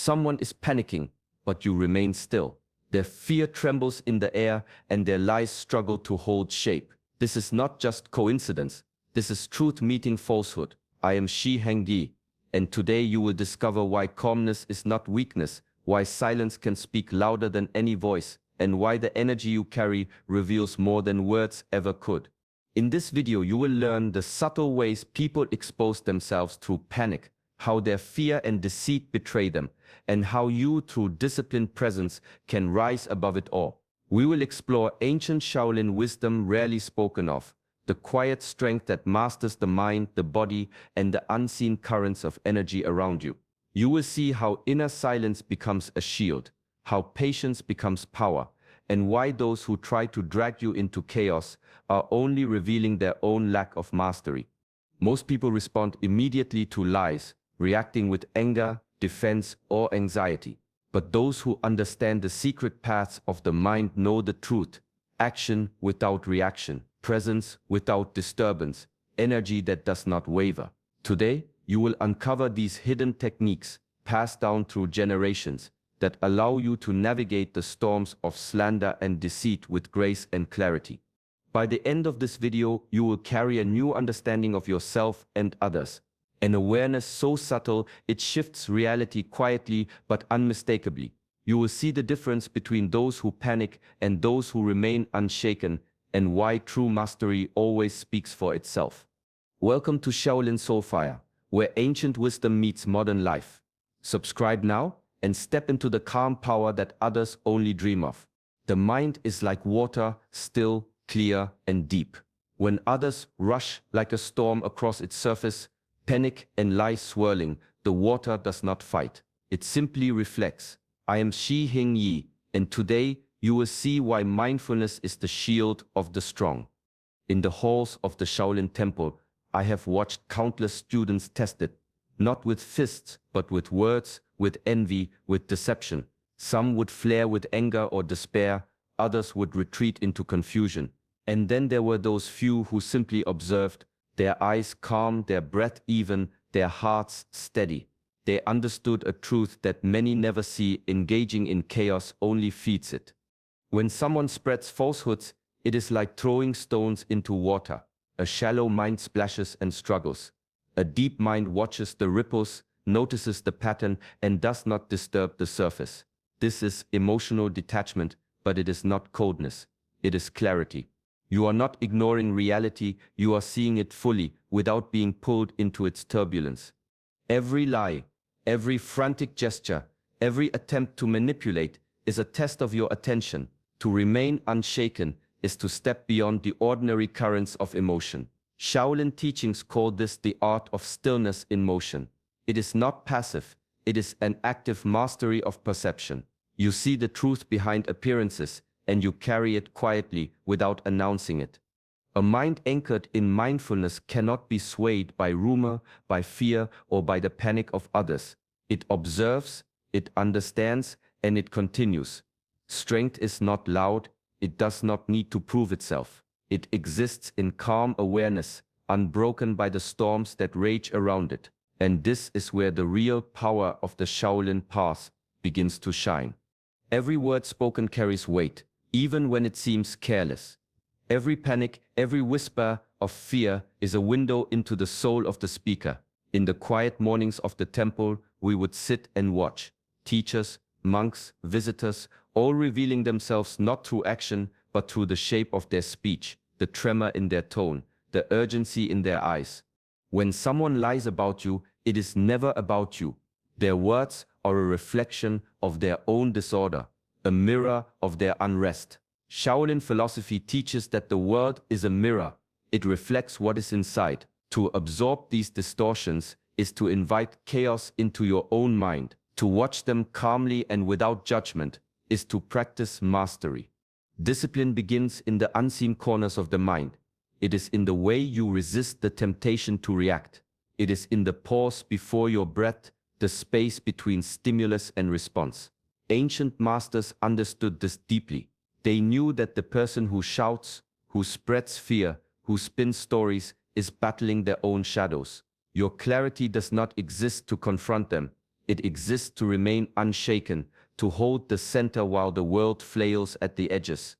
Someone is panicking, but you remain still. Their fear trembles in the air and their lies struggle to hold shape. This is not just coincidence. This is truth meeting falsehood. I am Shi Hengdi, and today you will discover why calmness is not weakness, why silence can speak louder than any voice, and why the energy you carry reveals more than words ever could. In this video, you will learn the subtle ways people expose themselves through panic, how their fear and deceit betray them, and how you, through disciplined presence, can rise above it all. We will explore ancient Shaolin wisdom rarely spoken of, the quiet strength that masters the mind, the body, and the unseen currents of energy around you. You will see how inner silence becomes a shield, how patience becomes power, and why those who try to drag you into chaos are only revealing their own lack of mastery. Most people respond immediately to lies, reacting with anger, defense, or anxiety. But those who understand the secret paths of the mind know the truth: action without reaction, presence without disturbance, energy that does not waver. Today, you will uncover these hidden techniques passed down through generations that allow you to navigate the storms of slander and deceit with grace and clarity. By the end of this video, you will carry a new understanding of yourself and others, an awareness so subtle it shifts reality quietly but unmistakably. You will see the difference between those who panic and those who remain unshaken, and why true mastery always speaks for itself. Welcome to Shaolin Soulfire, where ancient wisdom meets modern life. Subscribe now and step into the calm power that others only dream of. The mind is like water, still, clear, and deep. When others rush like a storm across its surface, panic and lies swirling, the water does not fight. It simply reflects. I am Shi Hengdi, and today you will see why mindfulness is the shield of the strong. In the halls of the Shaolin Temple, I have watched countless students tested, not with fists, but with words, with envy, with deception. Some would flare with anger or despair, others would retreat into confusion. And then there were those few who simply observed, their eyes calm, their breath even, their hearts steady. They understood a truth that many never see: engaging in chaos only feeds it. When someone spreads falsehoods, it is like throwing stones into water. A shallow mind splashes and struggles. A deep mind watches the ripples, notices the pattern, and does not disturb the surface. This is emotional detachment, but it is not coldness. It is clarity. You are not ignoring reality, you are seeing it fully, without being pulled into its turbulence. Every lie, every frantic gesture, every attempt to manipulate is a test of your attention. To remain unshaken is to step beyond the ordinary currents of emotion. Shaolin teachings call this the art of stillness in motion. It is not passive, it is an active mastery of perception. You see the truth behind appearances, and you carry it quietly without announcing it. A mind anchored in mindfulness cannot be swayed by rumor, by fear, or by the panic of others. It observes, it understands, and it continues. Strength is not loud, it does not need to prove itself. It exists in calm awareness, unbroken by the storms that rage around it. And this is where the real power of the Shaolin path begins to shine. Every word spoken carries weight, even when it seems careless. Every panic, every whisper of fear is a window into the soul of the speaker. In the quiet mornings of the temple, we would sit and watch. Teachers, monks, visitors, all revealing themselves not through action, but through the shape of their speech, the tremor in their tone, the urgency in their eyes. When someone lies about you, it is never about you. Their words are a reflection of their own disorder, a mirror of their unrest. Shaolin philosophy teaches that the world is a mirror. It reflects what is inside. To absorb these distortions is to invite chaos into your own mind. To watch them calmly and without judgment is to practice mastery. Discipline begins in the unseen corners of the mind. It is in the way you resist the temptation to react. It is in the pause before your breath, the space between stimulus and response. Ancient masters understood this deeply. They knew that the person who shouts, who spreads fear, who spins stories, is battling their own shadows. Your clarity does not exist to confront them. It exists to remain unshaken, to hold the center while the world flails at the edges.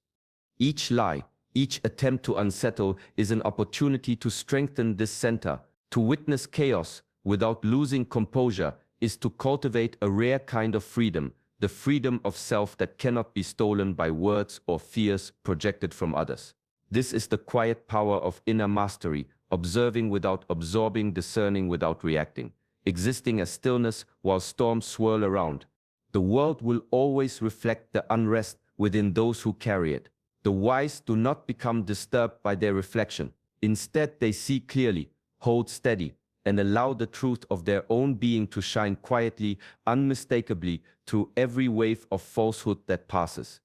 Each lie, each attempt to unsettle is an opportunity to strengthen this center. To witness chaos without losing composure is to cultivate a rare kind of freedom, the freedom of self that cannot be stolen by words or fears projected from others. This is the quiet power of inner mastery, observing without absorbing, discerning without reacting, existing as stillness while storms swirl around. The world will always reflect the unrest within those who carry it. The wise do not become disturbed by their reflection. Instead, they see clearly, hold steady, and allow the truth of their own being to shine quietly, unmistakably, through every wave of falsehood that passes.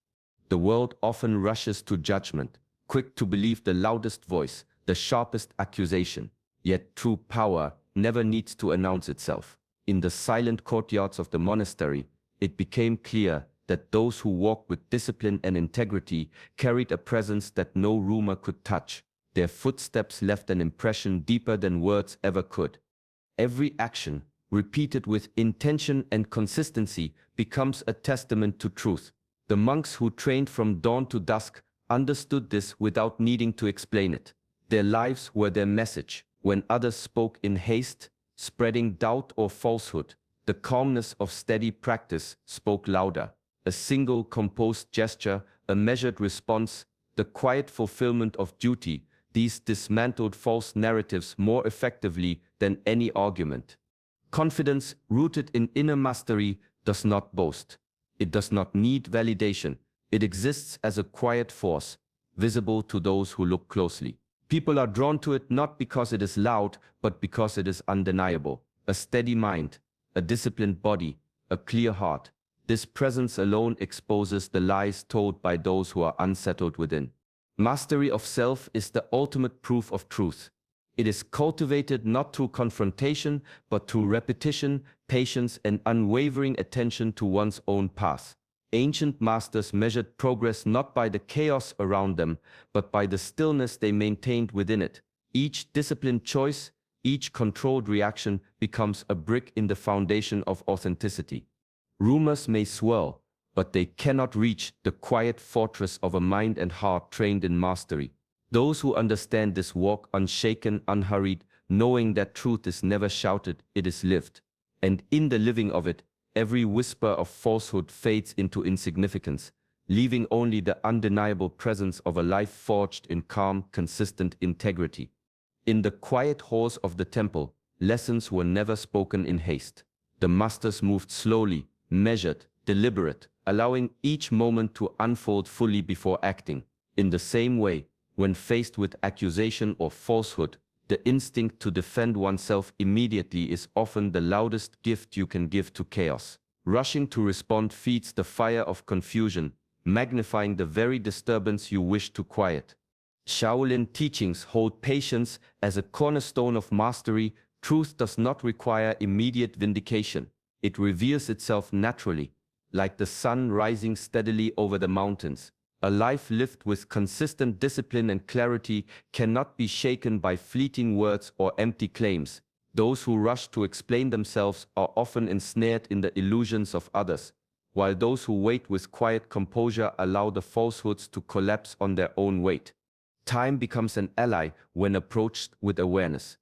The world often rushes to judgment, quick to believe the loudest voice, the sharpest accusation. Yet true power never needs to announce itself. In the silent courtyards of the monastery, it became clear that those who walked with discipline and integrity carried a presence that no rumor could touch. Their footsteps left an impression deeper than words ever could. Every action, repeated with intention and consistency, becomes a testament to truth. The monks who trained from dawn to dusk understood this without needing to explain it. Their lives were their message. When others spoke in haste, spreading doubt or falsehood, the calmness of steady practice spoke louder. A single composed gesture, a measured response, the quiet fulfillment of duty, these dismantled false narratives more effectively than any argument. Confidence rooted in inner mastery does not boast. It does not need validation. It exists as a quiet force, visible to those who look closely. People are drawn to it not because it is loud, but because it is undeniable. A steady mind, a disciplined body, a clear heart. This presence alone exposes the lies told by those who are unsettled within. Mastery of self is the ultimate proof of truth. It is cultivated not through confrontation, but through repetition, patience, and unwavering attention to one's own path. Ancient masters measured progress not by the chaos around them, but by the stillness they maintained within it. Each disciplined choice, each controlled reaction becomes a brick in the foundation of authenticity. Rumors may swirl, but they cannot reach the quiet fortress of a mind and heart trained in mastery. Those who understand this walk unshaken, unhurried, knowing that truth is never shouted, it is lived. And in the living of it, every whisper of falsehood fades into insignificance, leaving only the undeniable presence of a life forged in calm, consistent integrity. In the quiet halls of the temple, lessons were never spoken in haste. The masters moved slowly, measured, deliberate, allowing each moment to unfold fully before acting. In the same way, when faced with accusation or falsehood, the instinct to defend oneself immediately is often the loudest gift you can give to chaos. Rushing to respond feeds the fire of confusion, magnifying the very disturbance you wish to quiet. Shaolin teachings hold patience as a cornerstone of mastery. Truth does not require immediate vindication. It reveals itself naturally, like the sun rising steadily over the mountains. A life lived with consistent discipline and clarity cannot be shaken by fleeting words or empty claims. Those who rush to explain themselves are often ensnared in the illusions of others, while those who wait with quiet composure allow the falsehoods to collapse on their own weight. Time becomes an ally when approached with awareness.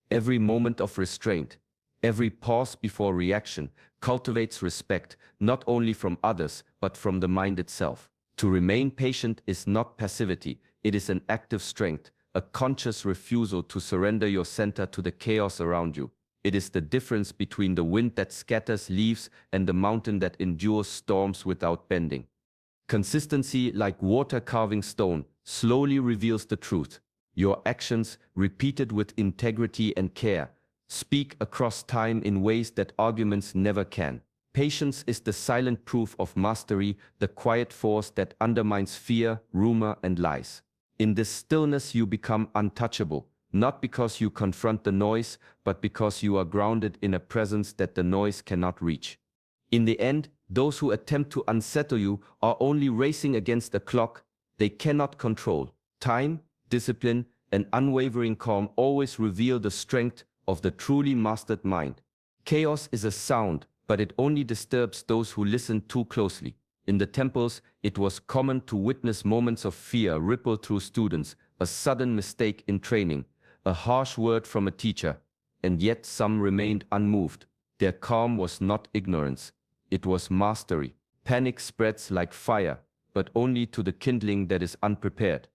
Every moment of restraint, every pause before reaction, cultivates respect, not only from others, but from the mind itself. To remain patient is not passivity, it is an active strength, a conscious refusal to surrender your center to the chaos around you. It is the difference between the wind that scatters leaves and the mountain that endures storms without bending. Consistency, like water carving stone, slowly reveals the truth. Your actions, repeated with integrity and care, speak across time in ways that arguments never can. Patience is the silent proof of mastery, the quiet force that undermines fear, rumor, and lies. In this stillness you become untouchable, not because you confront the noise, but because you are grounded in a presence that the noise cannot reach. In the end, those who attempt to unsettle you are only racing against a clock they cannot control. Time, discipline, and unwavering calm always reveal the strength of the truly mastered mind. Chaos is a sound, but it only disturbs those who listen too closely. In the temples, it was common to witness moments of fear ripple through students, a sudden mistake in training, a harsh word from a teacher, and yet some remained unmoved. Their calm was not ignorance, it was mastery. Panic spreads like fire, but only to the kindling that is unprepared.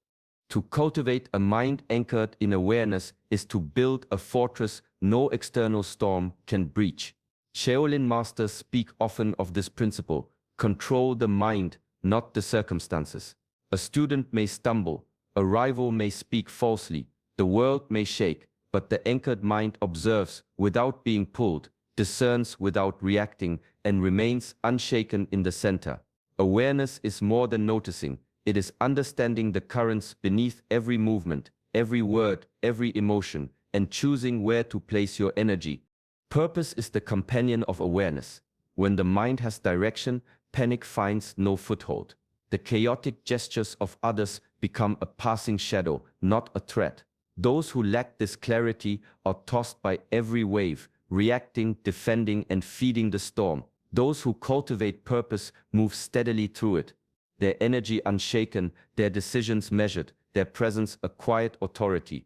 To cultivate a mind anchored in awareness is to build a fortress no external storm can breach. Shaolin masters speak often of this principle: control the mind, not the circumstances. A student may stumble, a rival may speak falsely, the world may shake, but the anchored mind observes without being pulled, discerns without reacting, and remains unshaken in the center. Awareness is more than noticing. It is understanding the currents beneath every movement, every word, every emotion, and choosing where to place your energy. Purpose is the companion of awareness. When the mind has direction, panic finds no foothold. The chaotic gestures of others become a passing shadow, not a threat. Those who lack this clarity are tossed by every wave, reacting, defending, and feeding the storm. Those who cultivate purpose move steadily through it, their energy unshaken, their decisions measured, their presence a quiet authority.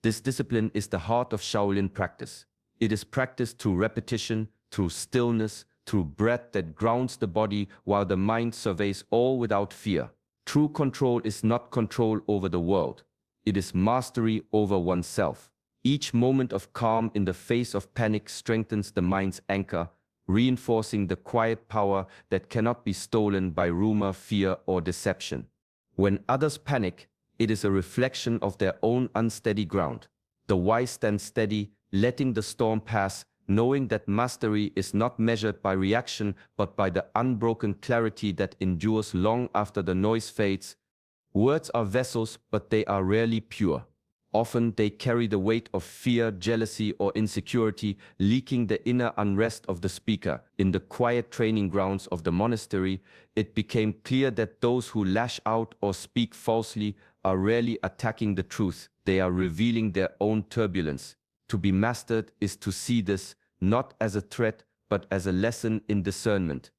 This discipline is the heart of Shaolin practice. It is practiced through repetition, through stillness, through breath that grounds the body while the mind surveys all without fear. True control is not control over the world. It is mastery over oneself. Each moment of calm in the face of panic strengthens the mind's anchor, reinforcing the quiet power that cannot be stolen by rumor, fear, or deception. When others panic, it is a reflection of their own unsteady ground. The wise stand steady, letting the storm pass, knowing that mastery is not measured by reaction but by the unbroken clarity that endures long after the noise fades. Words are vessels, but they are rarely pure. Often they carry the weight of fear, jealousy, or insecurity, leaking the inner unrest of the speaker. In the quiet training grounds of the monastery, it became clear that those who lash out or speak falsely are rarely attacking the truth. They are revealing their own turbulence. To be mastered is to see this, not as a threat, but as a lesson in discernment.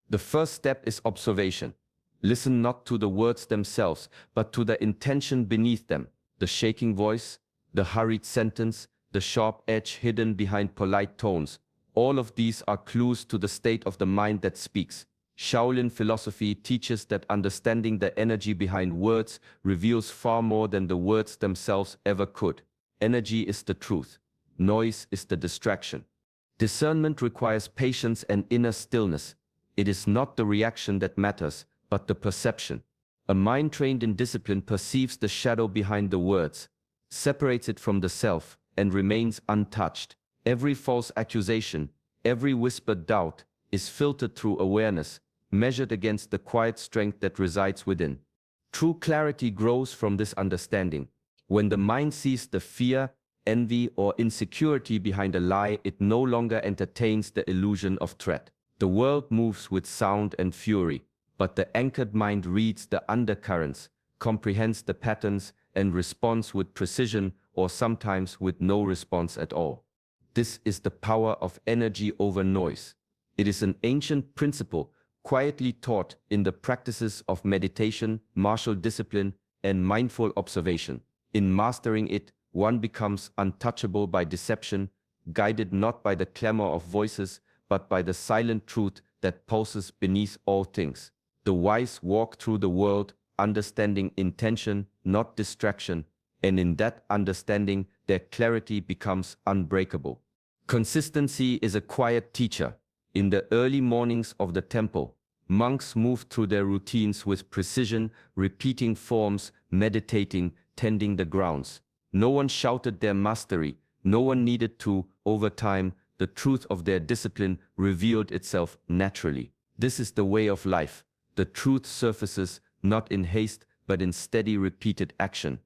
The first step is observation. Listen not to the words themselves, but to the intention beneath them. The shaking voice, the hurried sentence, the sharp edge hidden behind polite tones. All of these are clues to the state of the mind that speaks. Shaolin philosophy teaches that understanding the energy behind words reveals far more than the words themselves ever could. Energy is the truth. Noise is the distraction. Discernment requires patience and inner stillness. It is not the reaction that matters, but the perception. A mind trained in discipline perceives the shadow behind the words, separates it from the self, and remains untouched. Every false accusation, every whispered doubt, is filtered through awareness, measured against the quiet strength that resides within. True clarity grows from this understanding. When the mind sees the fear, envy, or insecurity behind a lie, it no longer entertains the illusion of threat. The world moves with sound and fury, but the anchored mind reads the undercurrents, comprehends the patterns, and responds with precision or sometimes with no response at all. This is the power of energy over noise. It is an ancient principle quietly taught in the practices of meditation, martial discipline, and mindful observation. In mastering it, one becomes untouchable by deception, guided not by the clamor of voices, but by the silent truth that pulses beneath all things. The wise walk through the world, understanding intention, not distraction, and in that understanding, their clarity becomes unbreakable. Consistency is a quiet teacher. In the early mornings of the temple, monks moved through their routines with precision, repeating forms, meditating, tending the grounds. No one shouted their mastery, no one needed to. Over time, the truth of their discipline revealed itself naturally. This is the way of life. The truth surfaces, not in haste, but in steady repeated action.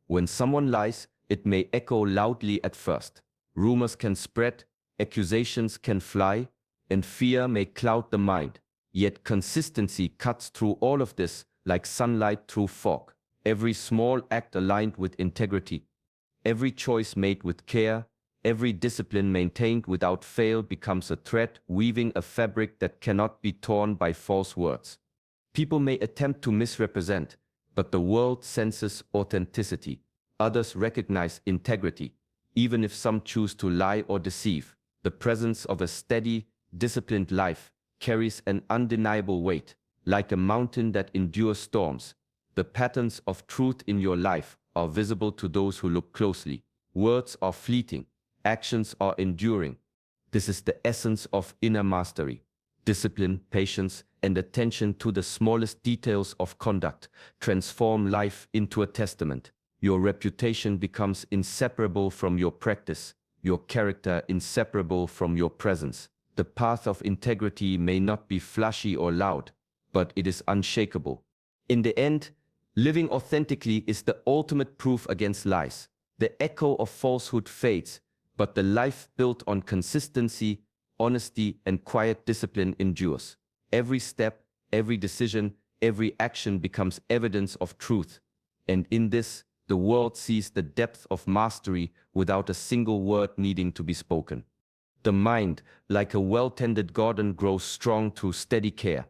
When someone lies, it may echo loudly at first. Rumors can spread, accusations can fly, and fear may cloud the mind. Yet consistency cuts through all of this like sunlight through fog. Every small act aligned with integrity, every choice made with care, Every discipline maintained without fail becomes a thread weaving a fabric that cannot be torn by false words. People may attempt to misrepresent, but the world senses authenticity. Others recognize integrity. Even if some choose to lie or deceive, the presence of a steady, disciplined life carries an undeniable weight. Like a mountain that endures storms, the patterns of truth in your life are visible to those who look closely. Words are fleeting, actions are enduring. This is the essence of inner mastery. Discipline, patience, and attention to the smallest details of conduct transform life into a testament. Your reputation becomes inseparable from your practice, your character inseparable from your presence. The path of integrity may not be flashy or loud, but it is unshakable. In the end, living authentically is the ultimate proof against lies. The echo of falsehood fades, but the life built on consistency, honesty, and quiet discipline endures. Every step, every decision, every action becomes evidence of truth. And in this, the world sees the depth of mastery without a single word needing to be spoken. The mind, like a well-tended garden, grows strong through steady care.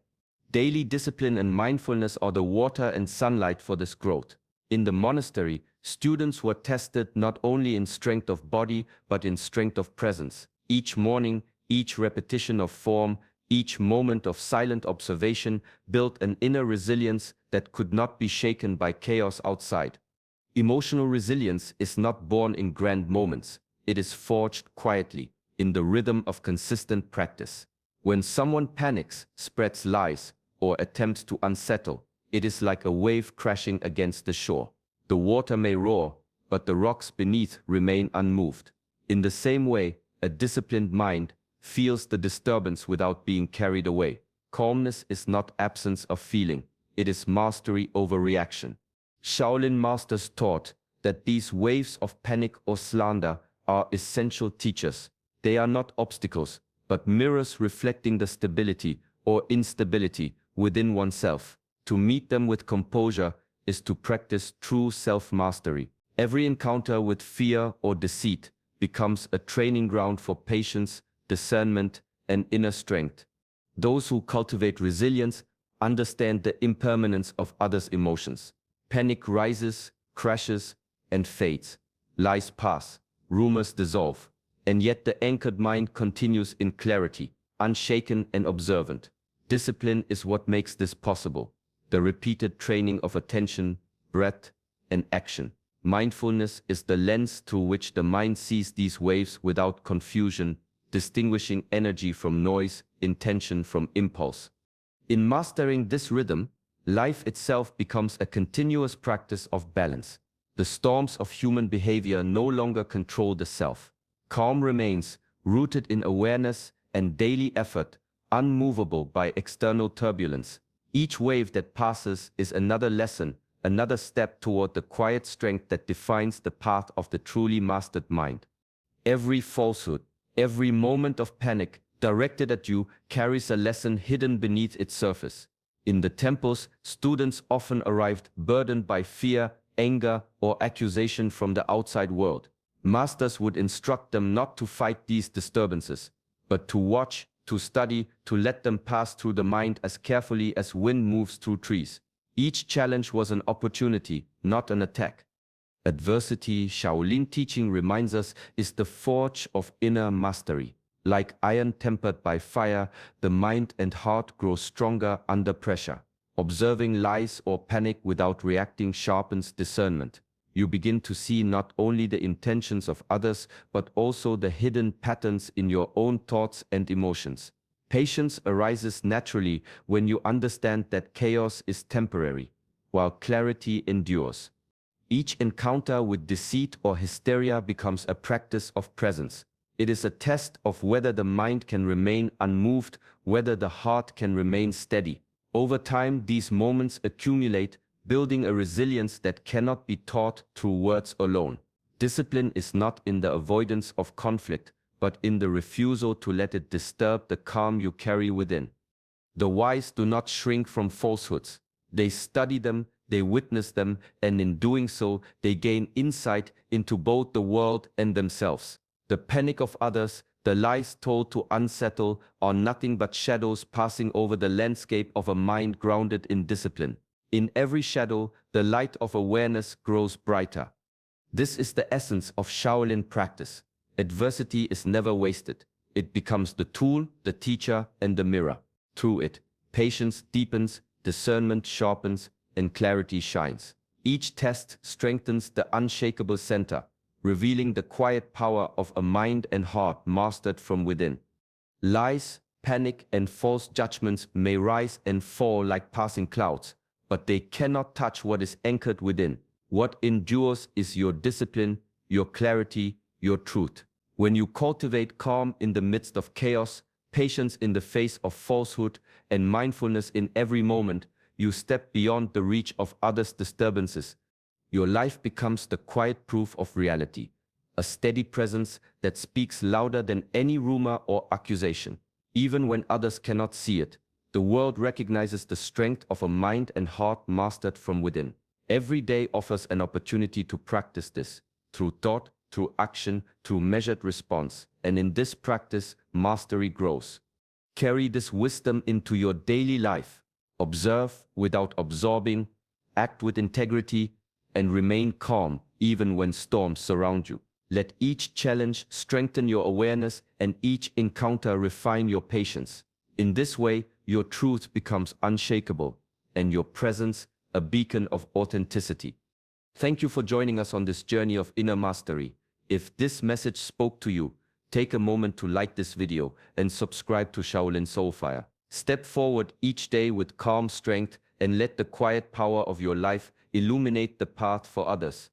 Daily discipline and mindfulness are the water and sunlight for this growth. In the monastery, students were tested not only in strength of body, but in strength of presence. Each morning, each repetition of form, each moment of silent observation built an inner resilience that could not be shaken by chaos outside. Emotional resilience is not born in grand moments. It is forged quietly, in the rhythm of consistent practice. When someone panics, spreads lies, or attempts to unsettle, it is like a wave crashing against the shore. The water may roar, but the rocks beneath remain unmoved. In the same way, a disciplined mind feels the disturbance without being carried away. Calmness is not absence of feeling, it is mastery over reaction. Shaolin masters taught that these waves of panic or slander are essential teachers. They are not obstacles, but mirrors reflecting the stability or instability within oneself. To meet them with composure is to practice true self-mastery. Every encounter with fear or deceit becomes a training ground for patience, discernment, and inner strength. Those who cultivate resilience understand the impermanence of others' emotions. Panic rises, crashes, and fades. Lies pass, rumors dissolve, and yet the anchored mind continues in clarity, unshaken and observant. Discipline is what makes this possible. The repeated training of attention, breath, and action. Mindfulness is the lens through which the mind sees these waves without confusion, distinguishing energy from noise, intention from impulse. In mastering this rhythm, life itself becomes a continuous practice of balance. The storms of human behavior no longer control the self. Calm remains, rooted in awareness and daily effort, unmovable by external turbulence. Each wave that passes is another lesson, another step toward the quiet strength that defines the path of the truly mastered mind. Every falsehood, every moment of panic directed at you carries a lesson hidden beneath its surface. In the temples, students often arrived burdened by fear, anger, or accusation from the outside world. Masters would instruct them not to fight these disturbances, but to watch, to study, to let them pass through the mind as carefully as wind moves through trees. Each challenge was an opportunity, not an attack. Adversity, Shaolin teaching reminds us, is the forge of inner mastery. Like iron tempered by fire, the mind and heart grow stronger under pressure. Observing lies or panic without reacting sharpens discernment. You begin to see not only the intentions of others, but also the hidden patterns in your own thoughts and emotions. Patience arises naturally when you understand that chaos is temporary, while clarity endures. Each encounter with deceit or hysteria becomes a practice of presence. It is a test of whether the mind can remain unmoved, whether the heart can remain steady. Over time, these moments accumulate, building a resilience that cannot be taught through words alone. Discipline is not in the avoidance of conflict, but in the refusal to let it disturb the calm you carry within. The wise do not shrink from falsehoods. They study them, they witness them, and in doing so, they gain insight into both the world and themselves. The panic of others, the lies told to unsettle, are nothing but shadows passing over the landscape of a mind grounded in discipline. In every shadow, the light of awareness grows brighter. This is the essence of Shaolin practice. Adversity is never wasted. It becomes the tool, the teacher, and the mirror. Through it, patience deepens, discernment sharpens, and clarity shines. Each test strengthens the unshakable center, revealing the quiet power of a mind and heart mastered from within. Lies, panic, and false judgments may rise and fall like passing clouds, but they cannot touch what is anchored within. What endures is your discipline, your clarity, your truth. When you cultivate calm in the midst of chaos, patience in the face of falsehood, and mindfulness in every moment, you step beyond the reach of others' disturbances. Your life becomes the quiet proof of reality, a steady presence that speaks louder than any rumor or accusation. Even when others cannot see it, the world recognizes the strength of a mind and heart mastered from within. Every day offers an opportunity to practice this, through thought, through action, through measured response, and in this practice, mastery grows. Carry this wisdom into your daily life. Observe without absorbing, act with integrity, and remain calm even when storms surround you. Let each challenge strengthen your awareness and each encounter refine your patience. In this way, your truth becomes unshakable and your presence a beacon of authenticity. Thank you for joining us on this journey of inner mastery. If this message spoke to you, take a moment to like this video and subscribe to Shaolin Soulfire. Step forward each day with calm strength and let the quiet power of your life illuminate the path for others.